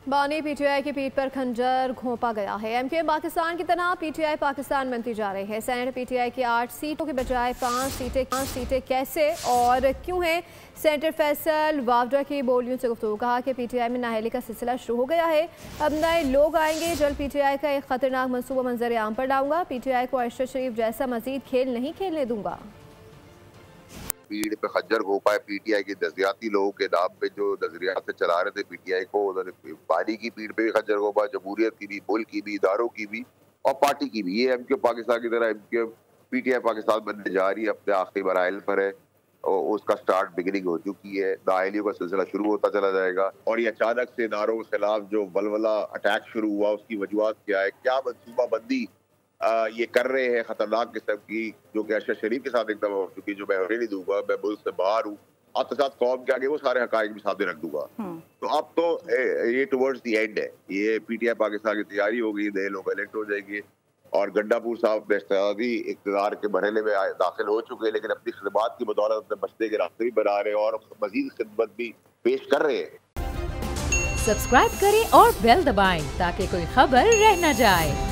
बानी पीटीआई की पीठ पर खंजर घोंपा गया है। एमक्यूएम पाकिस्तान की तरह पीटीआई पाकिस्तान बनती जा रही है। सेनेट पीटीआई की 8 सीटों के बजाय 5 सीटें कैसे और क्यों हैं? सेनेटर फैसल वावडा की बोलियों से गुफ्तगू। कहा कि पीटीआई में नाअहली का सिलसिला शुरू हो गया है, अब नए लोग आएंगे। जल्द पीटीआई का एक खतरनाक मनसूबा मंजर आम पर लाऊंगा। पीटीआई को अरशद शरीफ जैसा मजीद खेल नहीं खेलने दूंगा। पीढ़ पे खज्जर घोंपा है पीटीआई के नजरियाती लोगों के नाम पे जो नजरियात से चला रहे थे पीटीआई को। उन्होंने पानी की पीढ़ पे भी खज्जर घोंपा, जमहूरियत की भी, मुल्क की भी, इदारों की भी और पार्टी की भी। ये एमक्यूएम पाकिस्तान की तरह एमक्यूएम पीटीआई पाकिस्तान बनने जा रही है, अपने आखिरी मराइल पर है और उसका स्टार्ट बिगिनिंग हो चुकी है। नाअहलियों का सिलसिला शुरू होता चला जाएगा और ये अचानक से इदारों के खिलाफ जो बलवला अटैक शुरू हुआ उसकी वजूहत क्या है, क्या मनसूबा बंदी ये कर रहे हैं खतरनाक किस्म की, जो कि अरशद शरीफ के साथ एकदम हो चुकी है, जो मैं होने नहीं दूंगा, मैं मुल्क से बाहर हूँ, आपके साथ कौम के आगे वो सारे हकाइक भी सामने रख दूंगा। तो अब तो ये टुवर्ड्स द एंड है। ये पीटीआई पाकिस्तान की तैयारी हो गई, नए लोग इलेक्ट हो जाएंगे और गंडापुर साहब इख्तियारी इक़्तिदार के मरहले में दाखिल हो चुके हैं, लेकिन अपनी खिदमत की बदौलत अपने बचने के रास्ते भी बना रहे हैं और मजीद खिदमत भी पेश कर रहे हैं। सब्सक्राइब करें और बेल दबाएं ताकि कोई खबर रह न जाए।